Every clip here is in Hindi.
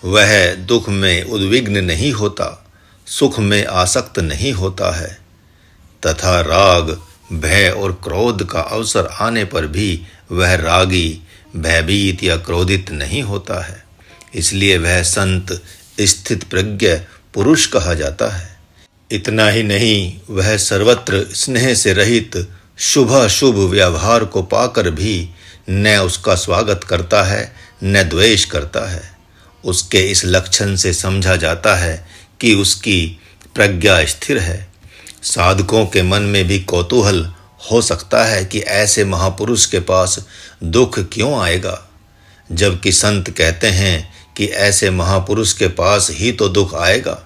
वह दुख में उद्विग्न नहीं होता, सुख में आसक्त नहीं होता है, तथा राग, भय और क्रोध का अवसर आने पर भी वह रागी, भयभीत या क्रोधित नहीं होता है। इसलिए वह संत स्थित प्रज्ञ पुरुष कहा जाता है। इतना ही नहीं, वह सर्वत्र स्नेह से रहित शुभ व्यवहार को पाकर भी न उसका स्वागत करता है न द्वेष करता है। उसके इस लक्षण से समझा जाता है कि उसकी प्रज्ञा स्थिर है। साधकों के मन में भी कौतूहल हो सकता है कि ऐसे महापुरुष के पास दुख क्यों आएगा, जबकि संत कहते हैं कि ऐसे महापुरुष के पास ही तो दुख आएगा।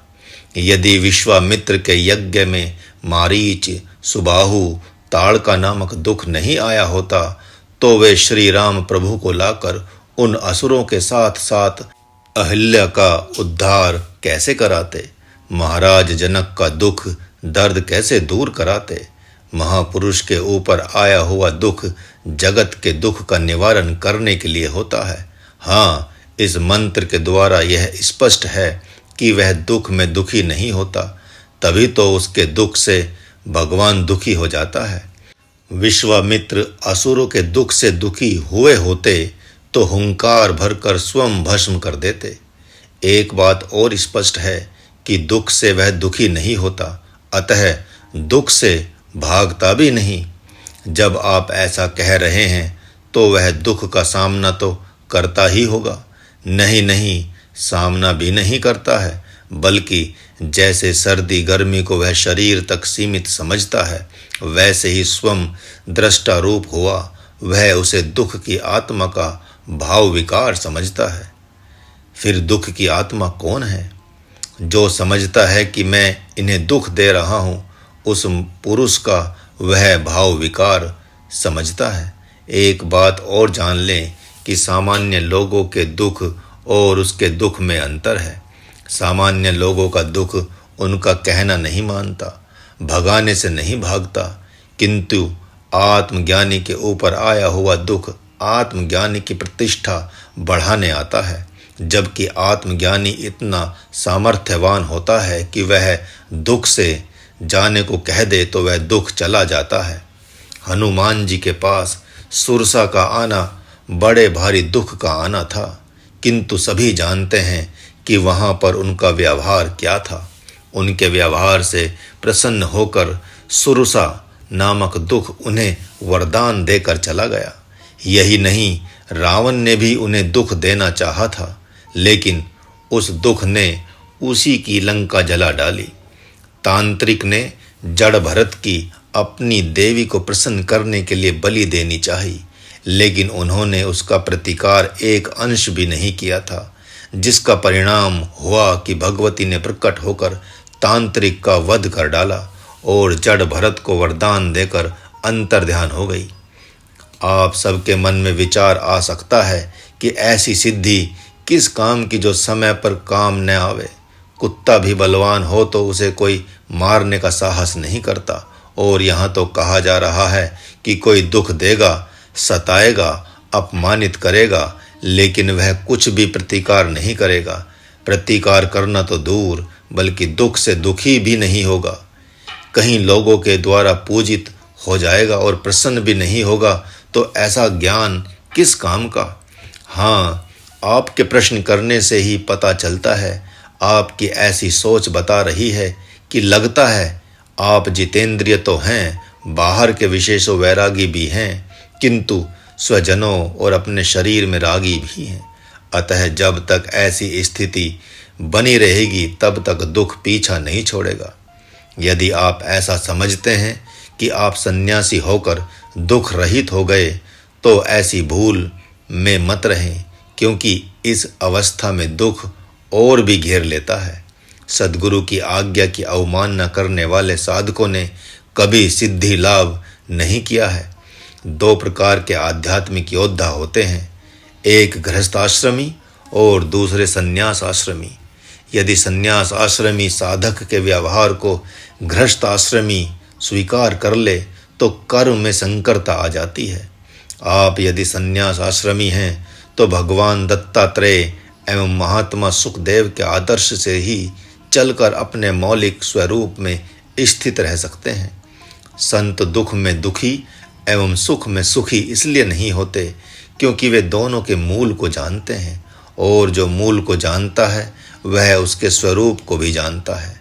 यदि विश्वामित्र के यज्ञ में मारीच, सुबाहु, ताड़का नामक दुख नहीं आया होता तो वे श्री राम प्रभु को लाकर उन असुरों के साथ साथ अहिल्या का उद्धार कैसे कराते, महाराज जनक का दुख दर्द कैसे दूर कराते। महापुरुष के ऊपर आया हुआ दुख जगत के दुख का निवारण करने के लिए होता है। हाँ, इस मंत्र के द्वारा यह स्पष्ट है कि वह दुख में दुखी नहीं होता, तभी तो उसके दुख से भगवान दुखी हो जाता है। विश्वामित्र असुरों के दुख से दुखी हुए होते तो हुंकार भरकर स्वयं भस्म कर देते। एक बात और स्पष्ट है कि दुख से वह दुखी नहीं होता, अतः दुख से भागता भी नहीं। जब आप ऐसा कह रहे हैं तो वह दुख का सामना तो करता ही होगा। नहीं, सामना भी नहीं करता है, बल्कि जैसे सर्दी गर्मी को वह शरीर तक सीमित समझता है, वैसे ही स्वयं दृष्टा रूप हुआ वह उसे दुख की आत्मा का भाव विकार समझता है। फिर दुख की आत्मा कौन है? जो समझता है कि मैं इन्हें दुख दे रहा हूँ, उस पुरुष का वह भाव विकार समझता है। एक बात और जान लें कि सामान्य लोगों के दुख और उसके दुख में अंतर है। सामान्य लोगों का दुख उनका कहना नहीं मानता, भगाने से नहीं भागता, किंतु आत्मज्ञानी के ऊपर आया हुआ दुख आत्मज्ञानी की प्रतिष्ठा बढ़ाने आता है। जबकि आत्मज्ञानी इतना सामर्थ्यवान होता है कि वह दुख से जाने को कह दे तो वह दुख चला जाता है। हनुमान जी के पास सुरसा का आना बड़े भारी दुख का आना था, किंतु सभी जानते हैं कि वहां पर उनका व्यवहार क्या था। उनके व्यवहार से प्रसन्न होकर सुरसा नामक दुख उन्हें वरदान देकर चला गया। यही नहीं, रावण ने भी उन्हें दुख देना चाहा था, लेकिन उस दुख ने उसी की लंका जला डाली। तांत्रिक ने जड़ भरत की अपनी देवी को प्रसन्न करने के लिए बलि देनी चाहिए, लेकिन उन्होंने उसका प्रतिकार एक अंश भी नहीं किया था, जिसका परिणाम हुआ कि भगवती ने प्रकट होकर तांत्रिक का वध कर डाला और जड़ भरत को वरदान देकर अंतर्ध्यान हो गई। आप सबके मन में विचार आ सकता है कि ऐसी सिद्धि किस काम की जो समय पर काम न आवे। कुत्ता भी बलवान हो तो उसे कोई मारने का साहस नहीं करता, और यहाँ तो कहा जा रहा है कि कोई दुख देगा, सताएगा, अपमानित करेगा, लेकिन वह कुछ भी प्रतिकार नहीं करेगा। प्रतिकार करना तो दूर, बल्कि दुख से दुखी भी नहीं होगा। कहीं लोगों के द्वारा पूजित हो जाएगा और प्रसन्न भी नहीं होगा, तो ऐसा ज्ञान किस काम का। हाँ, आपके प्रश्न करने से ही पता चलता है, आपकी ऐसी सोच बता रही है कि लगता है आप जितेंद्रिय तो हैं, बाहर के विशेषों वैरागी भी हैं, किंतु स्वजनों और अपने शरीर में रागी भी हैं। अतः जब तक ऐसी स्थिति बनी रहेगी तब तक दुख पीछा नहीं छोड़ेगा। यदि आप ऐसा समझते हैं कि आप सन्यासी होकर दुख रहित हो गए, तो ऐसी भूल में मत रहें, क्योंकि इस अवस्था में दुख और भी घेर लेता है। सद्गुरु की आज्ञा की अवमानना करने वाले साधकों ने कभी सिद्धि लाभ नहीं किया है। दो प्रकार के आध्यात्मिक योद्धा होते हैं, एक गृहस्थाश्रमी और दूसरे संन्यास आश्रमी। यदि संन्यास आश्रमी साधक के व्यवहार को गृहस्थाश्रमी स्वीकार कर ले तो कर्म में संकरता आ जाती है। आप यदि संन्यास आश्रमी हैं तो भगवान दत्तात्रेय एवं महात्मा सुखदेव के आदर्श से ही चलकर अपने मौलिक स्वरूप में स्थित रह सकते हैं। संत दुख में दुखी एवं सुख में सुखी इसलिए नहीं होते क्योंकि वे दोनों के मूल को जानते हैं, और जो मूल को जानता है वह उसके स्वरूप को भी जानता है।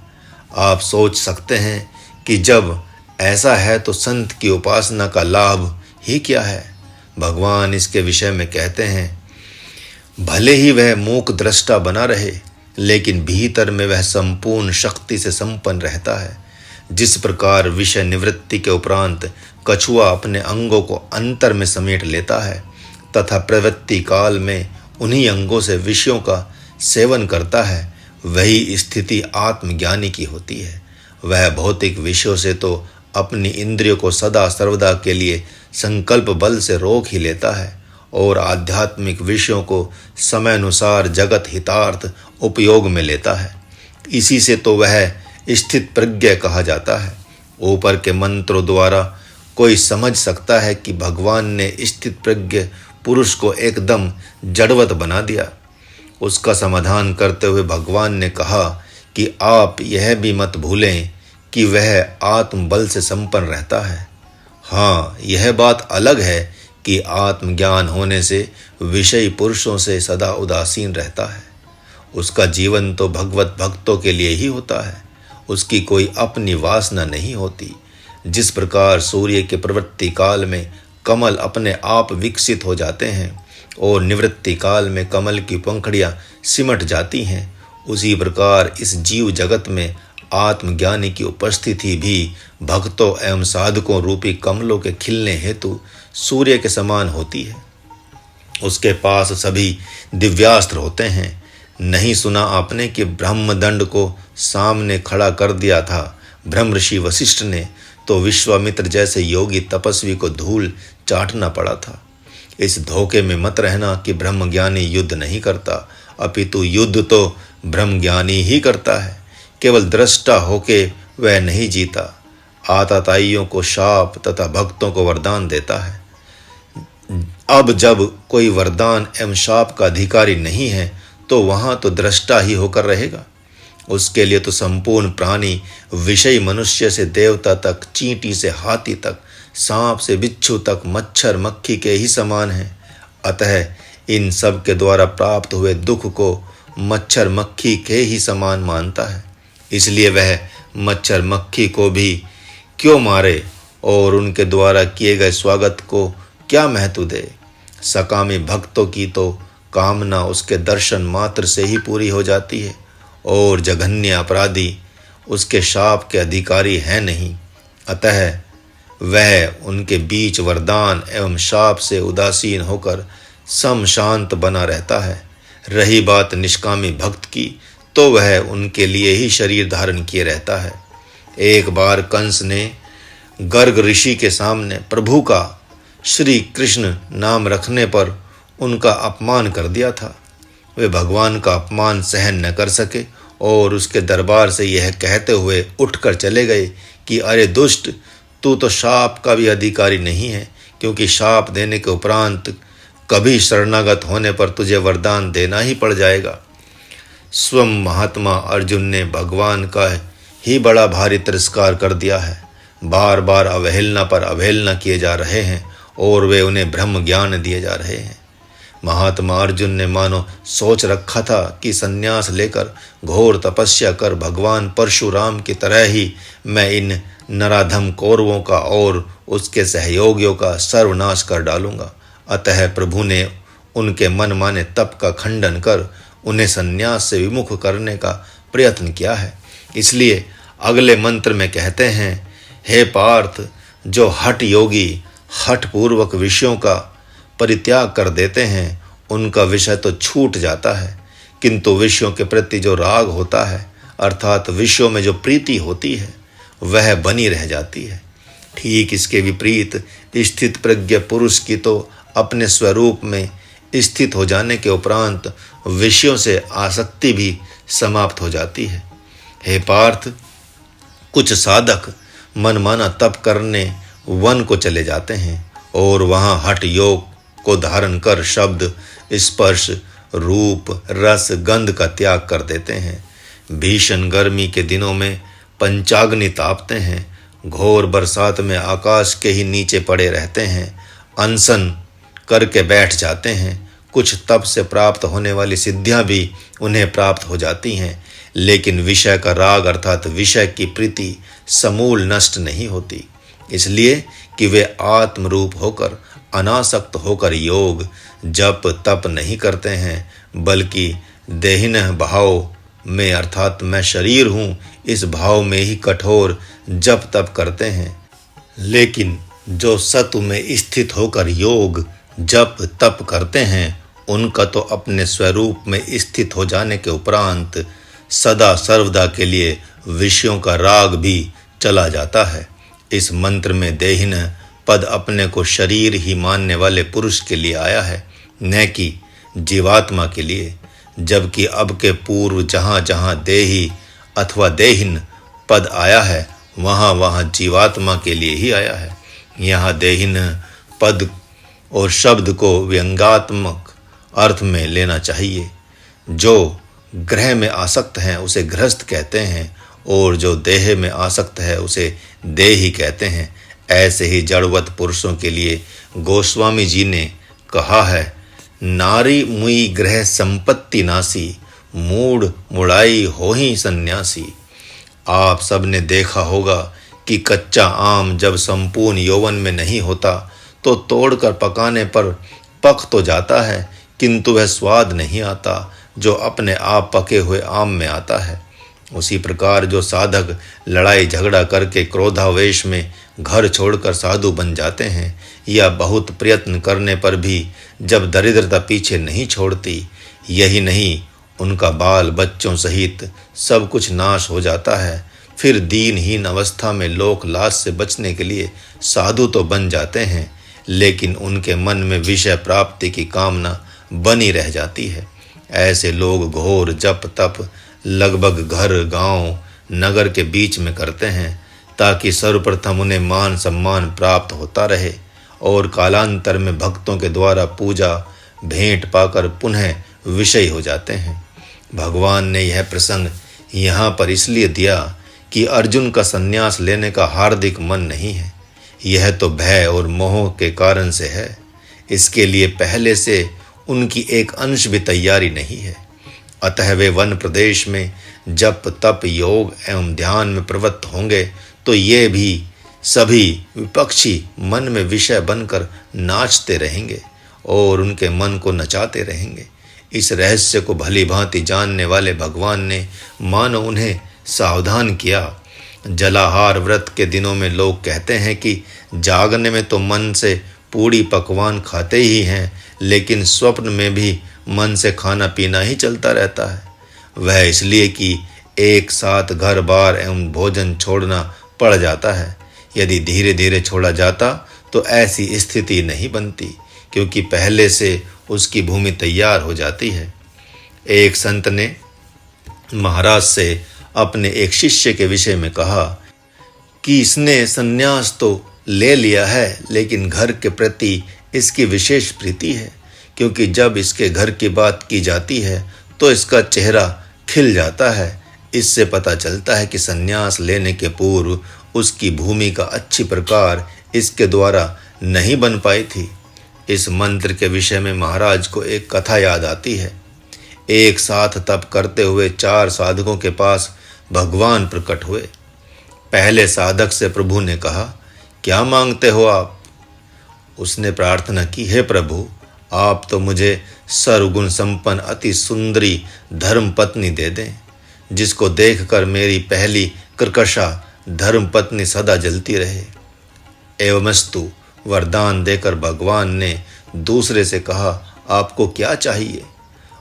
आप सोच सकते हैं कि जब ऐसा है तो संत की उपासना का लाभ ही क्या है। भगवान इसके विषय में कहते हैं, भले ही वह मूक दृष्टा बना रहे, लेकिन भीतर में वह संपूर्ण शक्ति से संपन्न रहता है। जिस प्रकार विषय निवृत्ति के उपरांत कछुआ अपने अंगों को अंतर में समेट लेता है तथा प्रवृत्ति काल में उन्हीं अंगों से विषयों का सेवन करता है, वही स्थिति आत्मज्ञानी की होती है। वह भौतिक विषयों से तो अपनी इंद्रियों को सदा सर्वदा के लिए संकल्प बल से रोक ही लेता है, और आध्यात्मिक विषयों को समय अनुसार जगत हितार्थ उपयोग में लेता है। इसी से तो वह स्थित प्रज्ञ कहा जाता है। ऊपर के मंत्रों द्वारा कोई समझ सकता है कि भगवान ने स्थित प्रज्ञ पुरुष को एकदम जड़वत बना दिया। उसका समाधान करते हुए भगवान ने कहा कि आप यह भी मत भूलें कि वह आत्मबल से संपन्न रहता है। हाँ, यह बात अलग है कि आत्मज्ञान होने से विषयी पुरुषों से सदा उदासीन रहता है। उसका जीवन तो भगवत भक्तों के लिए ही होता है। उसकी कोई अपनी वासना नहीं होती। जिस प्रकार सूर्य के प्रवृत्ति काल में कमल अपने आप विकसित हो जाते हैं और निवृत्ति काल में कमल की पंखुड़ियां सिमट जाती हैं, उसी प्रकार इस जीव जगत में आत्मज्ञानी की उपस्थिति भी भक्तों एवं साधकों रूपी कमलों के खिलने हेतु सूर्य के समान होती है। उसके पास सभी दिव्यास्त्र होते हैं। नहीं सुना आपने कि ब्रह्मदंड को सामने खड़ा कर दिया था ब्रह्म ऋषि वशिष्ठ ने, तो विश्वामित्र जैसे योगी तपस्वी को धूल चाटना पड़ा था। इस धोखे में मत रहना कि ब्रह्मज्ञानी युद्ध नहीं करता, अपितु युद्ध तो ब्रह्मज्ञानी ही करता है। केवल दृष्टा होके वह नहीं जीता। आताताइयों को शाप तथा भक्तों को वरदान देता है। अब जब कोई वरदान एवं शाप का अधिकारी नहीं है तो वहां तो दृष्टा ही होकर रहेगा। उसके लिए तो संपूर्ण प्राणी विषयी मनुष्य से देवता तक, चींटी से हाथी तक, सांप से बिच्छू तक, मच्छर मक्खी के ही समान है। अतः इन सब के द्वारा प्राप्त हुए दुख को मच्छर मक्खी के ही समान मानता है। इसलिए वह मच्छर मक्खी को भी क्यों मारे और उनके द्वारा किए गए स्वागत को क्या महत्व दे। सकामी भक्तों की तो कामना उसके दर्शन मात्र से ही पूरी हो जाती है, और जघन्य अपराधी उसके शाप के अधिकारी हैं नहीं। अतः वह उनके बीच वरदान एवं शाप से उदासीन होकर सम शांत बना रहता है। रही बात निष्कामी भक्त की, तो वह उनके लिए ही शरीर धारण किए रहता है। एक बार कंस ने गर्ग ऋषि के सामने प्रभु का श्री कृष्ण नाम रखने पर उनका अपमान कर दिया था। वे भगवान का अपमान सहन न कर सके और उसके दरबार से यह कहते हुए उठकर चले गए कि अरे दुष्ट, तू तो शाप का भी अधिकारी नहीं है, क्योंकि शाप देने के उपरांत कभी शरणागत होने पर तुझे वरदान देना ही पड़ जाएगा। स्वयं महात्मा अर्जुन ने भगवान का ही बड़ा भारी तिरस्कार कर दिया है। बार बार अवहेलना पर अवहेलना किए जा रहे हैं और वे उन्हें ब्रह्म ज्ञान दिए जा रहे हैं। महात्मा अर्जुन ने मानो सोच रखा था कि संन्यास लेकर घोर तपस्या कर भगवान परशुराम की तरह ही मैं इन नराधम कौरवों का और उसके सहयोगियों का सर्वनाश कर डालूंगा। अतः प्रभु ने उनके मन माने तप का खंडन कर उन्हें संन्यास से विमुख करने का प्रयत्न किया है। इसलिए अगले मंत्र में कहते हैं, हे पार्थ, जो हठ योगी हठ पूर्वक विषयों का परित्याग कर देते हैं उनका विषय तो छूट जाता है, किंतु विषयों के प्रति जो राग होता है अर्थात विषयों में जो प्रीति होती है वह बनी रह जाती है। ठीक इसके विपरीत स्थित प्रज्ञ पुरुष की तो अपने स्वरूप में स्थित हो जाने के उपरांत विषयों से आसक्ति भी समाप्त हो जाती है। हे पार्थ, कुछ साधक मनमाना तप करने वन को चले जाते हैं और वहां हठ योग को धारण कर शब्द, स्पर्श, रूप, रस, गंध का त्याग कर देते हैं। भीषण गर्मी के दिनों में पंचाग्नि तापते हैं। घोर बरसात में आकाश के ही नीचे पड़े रहते हैं। अनशन करके बैठ जाते हैं। कुछ तप से प्राप्त होने वाली सिद्धियां भी उन्हें प्राप्त हो जाती हैं, लेकिन विषय का राग अर्थात विषय की प्रीति समूल नष्ट नहीं होती, इसलिए कि वे आत्म रूप होकर, अनासक्त होकर योग जप तप नहीं करते हैं, बल्कि देहिनः भाव में अर्थात मैं शरीर हूँ इस भाव में ही कठोर जप तप करते हैं। लेकिन जो सत्व में स्थित होकर योग जप तप करते हैं, उनका तो अपने स्वरूप में स्थित हो जाने के उपरांत सदा सर्वदा के लिए विषयों का राग भी चला जाता है। इस मंत्र में देहिन पद अपने को शरीर ही मानने वाले पुरुष के लिए आया है, न कि जीवात्मा के लिए, जबकि अब के पूर्व जहाँ जहाँ देही अथवा देहिन पद आया है वहाँ वहाँ जीवात्मा के लिए ही आया है। यहाँ देहिन पद और शब्द को व्यंग्यात्मक अर्थ में लेना चाहिए। जो ग्रह में आसक्त हैं उसे गृहस्थ कहते हैं, और जो देह में आसक्त है उसे देही कहते हैं। ऐसे ही जड़वत पुरुषों के लिए गोस्वामी जी ने कहा है, नारी मुई ग्रह संपत्ति नासी, मूड मुड़ाई हो ही सन्यासी। आप सब ने देखा होगा कि कच्चा आम जब संपूर्ण यौवन में नहीं होता तो तोड़कर पकाने पर पक तो जाता है, किंतु वह स्वाद नहीं आता जो अपने आप पके हुए आम में आता है। उसी प्रकार जो साधक लड़ाई झगड़ा करके क्रोधावेश में घर छोड़कर साधु बन जाते हैं, या बहुत प्रयत्न करने पर भी जब दरिद्रता पीछे नहीं छोड़ती, यही नहीं उनका बाल बच्चों सहित सब कुछ नाश हो जाता है, फिर दीनहीन अवस्था में लोक लाश से बचने के लिए साधु तो बन जाते हैं, लेकिन उनके मन में विषय प्राप्ति की कामना बनी रह जाती है। ऐसे लोग घोर जप तप लगभग घर गांव नगर के बीच में करते हैं, ताकि सर्वप्रथम उन्हें मान सम्मान प्राप्त होता रहे और कालांतर में भक्तों के द्वारा पूजा भेंट पाकर पुनः विषय हो जाते हैं। भगवान ने यह प्रसंग यहाँ पर इसलिए दिया कि अर्जुन का संन्यास लेने का हार्दिक मन नहीं है, यह तो भय और मोह के कारण से है। इसके लिए पहले से उनकी एक अंश भी तैयारी नहीं है। अतः वे वन प्रदेश में जप तप योग एवं ध्यान में प्रवृत्त होंगे तो ये भी सभी विपक्षी मन में विषय बनकर नाचते रहेंगे और उनके मन को नचाते रहेंगे। इस रहस्य को भली भांति जानने वाले भगवान ने मानो उन्हें सावधान किया। जलाहार व्रत के दिनों में लोग कहते हैं कि जागने में तो मन से पूड़ी पकवान खाते ही हैं, लेकिन स्वप्न में भी मन से खाना पीना ही चलता रहता है। वह इसलिए कि एक साथ घर बार एवं भोजन छोड़ना पड़ जाता है। यदि धीरे धीरे छोड़ा जाता तो ऐसी स्थिति नहीं बनती, क्योंकि पहले से उसकी भूमि तैयार हो जाती है। एक संत ने महाराज से अपने एक शिष्य के विषय में कहा कि इसने संन्यास तो ले लिया है, लेकिन घर के प्रति इसकी विशेष प्रीति है, क्योंकि जब इसके घर की बात की जाती है तो इसका चेहरा खिल जाता है। इससे पता चलता है कि संन्यास लेने के पूर्व उसकी भूमिका अच्छी प्रकार इसके द्वारा नहीं बन पाई थी। इस मंत्र के विषय में महाराज को एक कथा याद आती है। एक साथ तप करते हुए 4 साधकों के पास भगवान प्रकट हुए। पहले साधक से प्रभु ने कहा, क्या मांगते हो आप? उसने प्रार्थना की, हे प्रभु, आप तो मुझे सर्वगुण संपन्न अति सुंदरी धर्म पत्नी दे दें, जिसको देखकर मेरी पहली कर्कशा धर्म पत्नी सदा जलती रहे। एवमस्तु वरदान देकर भगवान ने दूसरे से कहा, आपको क्या चाहिए?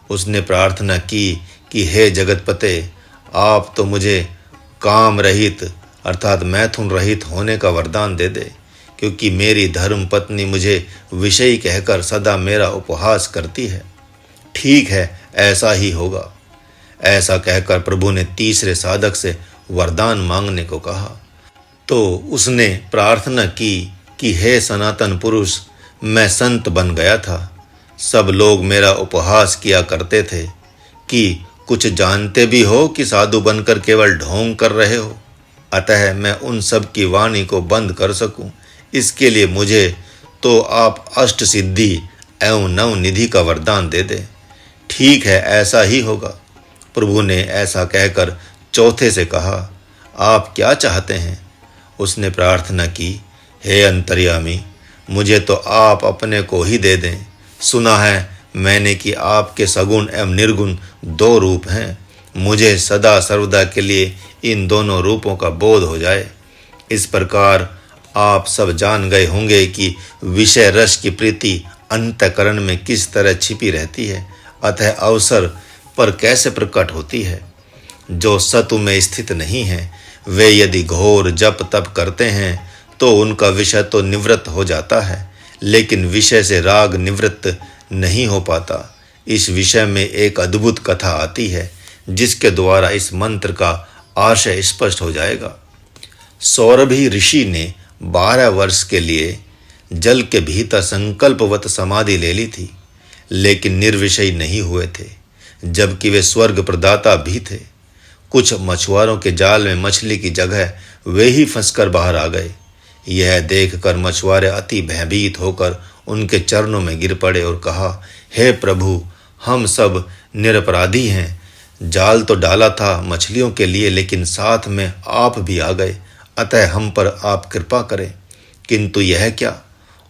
उसने प्रार्थना की कि हे जगतपते, आप तो मुझे काम रहित अर्थात मैथुन रहित होने का वरदान दे दे, क्योंकि मेरी धर्म पत्नी मुझे विषयी कहकर सदा मेरा उपहास करती है। ठीक है, ऐसा ही होगा। ऐसा कहकर प्रभु ने तीसरे साधक से वरदान मांगने को कहा। तो उसने प्रार्थना की कि हे सनातन पुरुष, मैं संत बन गया था। सब लोग मेरा उपहास किया करते थे कि कुछ जानते भी हो कि साधु बनकर केवल ढोंग कर रहे हो। अतः मैं उन सब की वाणी को बंद कर सकूं, इसके लिए मुझे तो आप अष्ट सिद्धि एवं नव निधि का वरदान दे दे। ठीक है, ऐसा ही होगा। प्रभु ने ऐसा कहकर चौथे से कहा, आप क्या चाहते हैं? उसने प्रार्थना की, हे अंतर्यामी, मुझे तो आप अपने को ही दे दें। सुना है मैंने कि आपके सगुण एवं निर्गुण दो रूप हैं। मुझे सदा सर्वदा के लिए इन दोनों रूपों का बोध हो जाए। इस प्रकार आप सब जान गए होंगे कि विषय रस की प्रीति अंतःकरण में किस तरह छिपी रहती है, अतः अवसर पर कैसे प्रकट होती है। जो सतु में स्थित नहीं है, वे यदि घोर जप तप करते हैं तो उनका विषय तो निवृत्त हो जाता है, लेकिन विषय से राग निवृत्त नहीं हो पाता। इस विषय में एक अद्भुत कथा आती है, जिसके द्वारा इस मंत्र का आशय स्पष्ट हो जाएगा। सौरभी ऋषि ने 12 वर्ष के लिए जल के भीतर संकल्पवत समाधि ले ली थी, लेकिन निर्विषयी नहीं हुए थे, जबकि वे स्वर्ग प्रदाता भी थे। कुछ मछुआरों के जाल में मछली की जगह वे ही फंसकर बाहर आ गए। यह देखकर मछुआरे अति भयभीत होकर उनके चरणों में गिर पड़े और कहा, हे प्रभु, हम सब निरपराधी हैं। जाल तो डाला था मछलियों के लिए, लेकिन साथ में आप भी आ गए, अतः हम पर आप कृपा करें। किंतु यह क्या?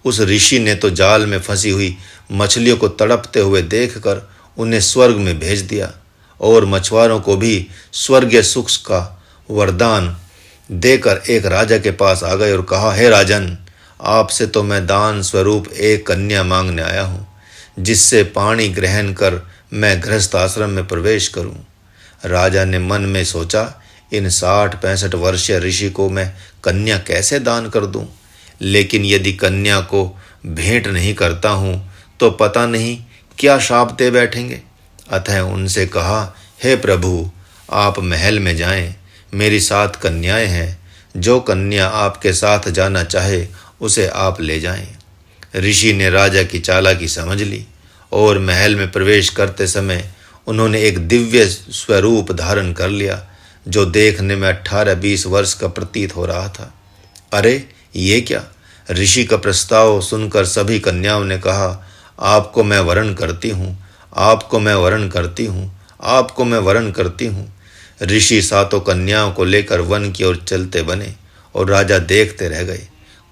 उस ऋषि ने तो जाल में फंसी हुई मछलियों को तड़पते हुए देखकर उन्हें स्वर्ग में भेज दिया और मछुआरों को भी स्वर्गीय सुख का वरदान देकर एक राजा के पास आ गए और कहा, हे राजन, आपसे तो मैं दान स्वरूप एक कन्या मांगने आया हूँ, जिससे पानी ग्रहण कर मैं गृहस्थ आश्रम में प्रवेश करूं। राजा ने मन में सोचा, इन 60-65 वर्षीय ऋषि को मैं कन्या कैसे दान कर दूं? लेकिन यदि कन्या को भेंट नहीं करता हूं तो पता नहीं क्या शाप दे बैठेंगे। अतः उनसे कहा, हे प्रभु, आप महल में जाएं, मेरी 7 कन्याएं हैं। जो कन्या आपके साथ जाना चाहे उसे आप ले जाएं। ऋषि ने राजा की चालाकी समझ ली और महल में प्रवेश करते समय उन्होंने एक दिव्य स्वरूप धारण कर लिया, जो देखने में 18-20 वर्ष का प्रतीत हो रहा था। अरे ये क्या? ऋषि का प्रस्ताव सुनकर सभी कन्याओं ने कहा, आपको मैं वरण करती हूँ, आपको मैं वरण करती हूँ, आपको मैं वरण करती हूँ। ऋषि 7 कन्याओं को लेकर वन की ओर चलते बने और राजा देखते रह गए।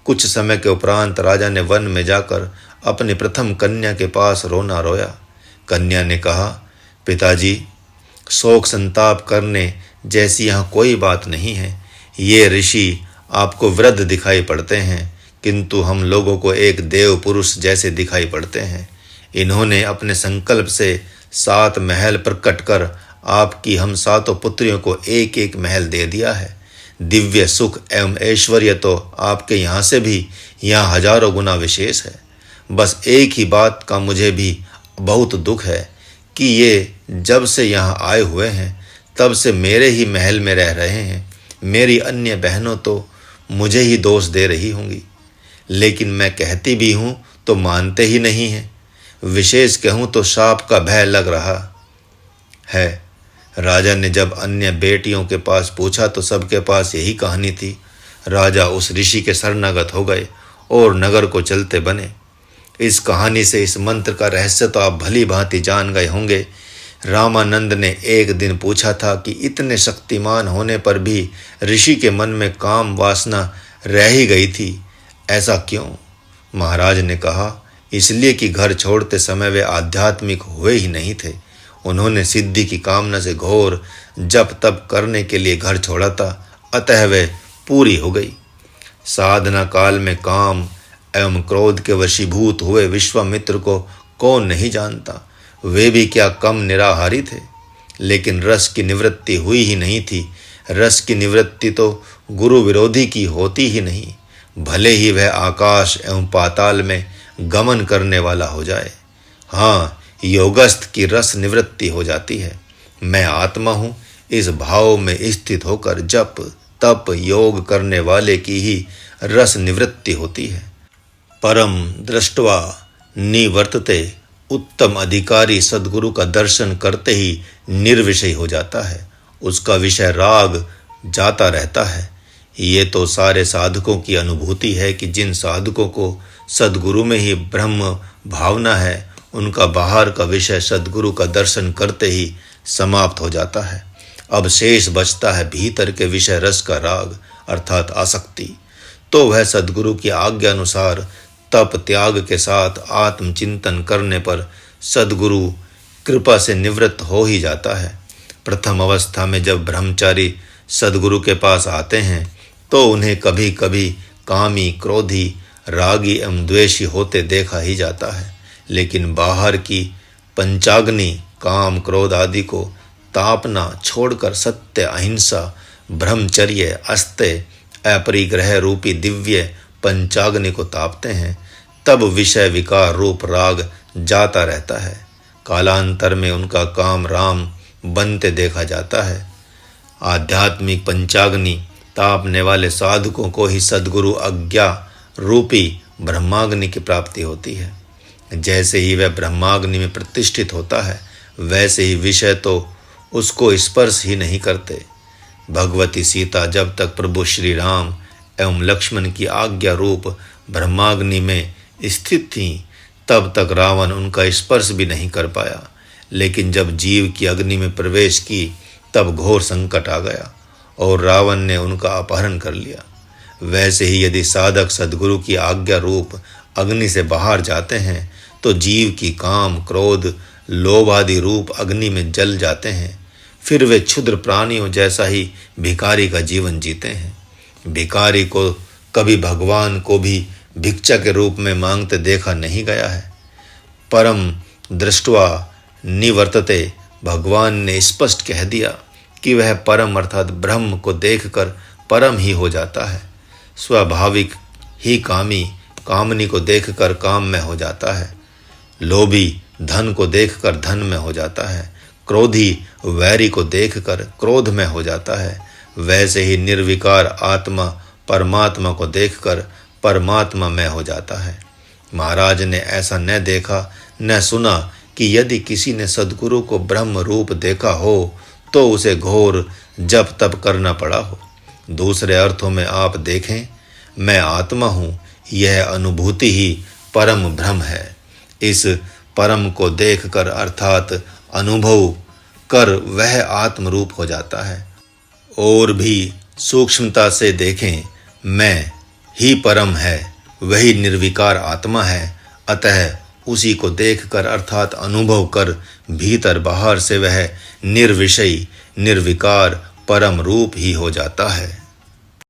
कुछ समय के उपरांत राजा ने वन में जाकर अपनी प्रथम कन्या के पास रोना रोया। कन्या ने कहा, पिताजी, शोक संताप करने जैसी यहाँ कोई बात नहीं है। ये ऋषि आपको वृद्ध दिखाई पड़ते हैं, किंतु हम लोगों को एक देव पुरुष जैसे दिखाई पड़ते हैं। इन्होंने अपने संकल्प से 7 महल प्रकट कर आपकी हम 7 पुत्रियों को एक एक महल दे दिया है। दिव्य सुख एवं ऐश्वर्य तो आपके यहाँ से भी यहाँ हजारों गुना विशेष है। बस एक ही बात का मुझे भी बहुत दुख है कि ये जब से यहाँ आए हुए हैं तब से मेरे ही महल में रह रहे हैं। मेरी अन्य बहनों तो मुझे ही दोष दे रही होंगी, लेकिन मैं कहती भी हूँ तो मानते ही नहीं हैं। विशेष कहूँ तो शाप का भय लग रहा है। राजा ने जब अन्य बेटियों के पास पूछा तो सबके पास यही कहानी थी। राजा उस ऋषि के शरणागत हो गए और नगर को चलते बने। इस कहानी से इस मंत्र का रहस्य तो आप भली भांति जान गए होंगे। रामानंद ने एक दिन पूछा था कि इतने शक्तिमान होने पर भी ऋषि के मन में काम वासना रह ही गई थी, ऐसा क्यों? महाराज ने कहा, इसलिए कि घर छोड़ते समय वे आध्यात्मिक हुए ही नहीं थे। उन्होंने सिद्धि की कामना से घोर जप तप करने के लिए घर छोड़ा था, अतः वे पूरी हो गई। साधना काल में काम एवं क्रोध के वशीभूत हुए विश्वामित्र को कौन नहीं जानता। वे भी क्या कम निराहारी थे, लेकिन रस की निवृत्ति हुई ही नहीं थी। रस की निवृत्ति तो गुरु विरोधी की होती ही नहीं, भले ही वह आकाश एवं पाताल में गमन करने वाला हो जाए। हाँ, योगस्थ की रस निवृत्ति हो जाती है। मैं आत्मा हूँ, इस भाव में स्थित होकर जप तप योग करने वाले की ही रस निवृत्ति होती है। परम दृष्ट्वा निवर्तते उत्तम अधिकारी सद्गुरु का दर्शन करते ही निर्विषय हो जाता है। उसका विषय राग जाता रहता है। ये तो सारे साधकों की अनुभूति है कि जिन साधकों को सद्गुरु में ही ब्रह्म भावना है, उनका बाहर का विषय सद्गुरु का दर्शन करते ही समाप्त हो जाता है। अब शेष बचता है भीतर के विषय रस का राग अर्थात आसक्ति। तो वह सद्गुरु की आज्ञा अनुसार तप त्याग के साथ आत्मचिंतन करने पर सद्गुरु कृपा से निवृत्त हो ही जाता है। प्रथम अवस्था में जब ब्रह्मचारी सद्गुरु के पास आते हैं तो उन्हें कभी कभी कामी, क्रोधी, रागी एवं द्वेषी होते देखा ही जाता है, लेकिन बाहर की पंचाग्नि काम, क्रोध आदि को तापना छोड़कर सत्य, अहिंसा, ब्रह्मचर्य, अस्त्य, अपरिग्रह रूपी दिव्य पंचाग्नि को तापते हैं, तब विषय विकार रूप राग जाता रहता है। कालांतर में उनका काम राम बनते देखा जाता है। आध्यात्मिक पंचाग्नि तापने वाले साधकों को ही सद्गुरु आज्ञा रूपी ब्रह्माग्नि की प्राप्ति होती है। जैसे ही वह ब्रह्माग्नि में प्रतिष्ठित होता है, वैसे ही विषय तो उसको स्पर्श ही नहीं करते। भगवती सीता जब तक प्रभु श्री राम एवं लक्ष्मण की आज्ञा रूप ब्रह्माग्नि में स्थित थीं, तब तक रावण उनका स्पर्श भी नहीं कर पाया। लेकिन जब जीव की अग्नि में प्रवेश की, तब घोर संकट आ गया और रावण ने उनका अपहरण कर लिया। वैसे ही यदि साधक सद्गुरु की आज्ञा रूप अग्नि से बाहर जाते हैं तो जीव की काम, क्रोध, लोभ आदि रूप अग्नि में जल जाते हैं। फिर वे क्षुद्र प्राणियों जैसा ही भिखारी का जीवन जीते हैं। भिखारी को कभी भगवान को भी भिक्षा के रूप में मांगते देखा नहीं गया है। परम दृष्ट्वा निवर्तते, भगवान ने स्पष्ट कह दिया कि वह परम अर्थात ब्रह्म को देखकर परम ही हो जाता है। स्वाभाविक ही कामी कामनी को देखकर काम में हो जाता है। लोभी धन को देखकर धन में हो जाता है। क्रोधी वैरी को देखकर क्रोध में हो जाता है। वैसे ही निर्विकार आत्मा परमात्मा को देखकर परमात्मा में हो जाता है। महाराज ने ऐसा न देखा न सुना कि यदि किसी ने सद्गुरु को ब्रह्म रूप देखा हो तो उसे घोर जप तप करना पड़ा हो। दूसरे अर्थों में आप देखें, मैं आत्मा हूँ, यह अनुभूति ही परम ब्रह्म है। इस परम को देखकर अर्थात अनुभव कर वह आत्म रूप हो जाता है। और भी सूक्ष्मता से देखें, मैं ही परम है, वही निर्विकार आत्मा है। अतः उसी को देखकर अर्थात अनुभव कर भीतर बाहर से वह निर्विषयी निर्विकार परम रूप ही हो जाता है।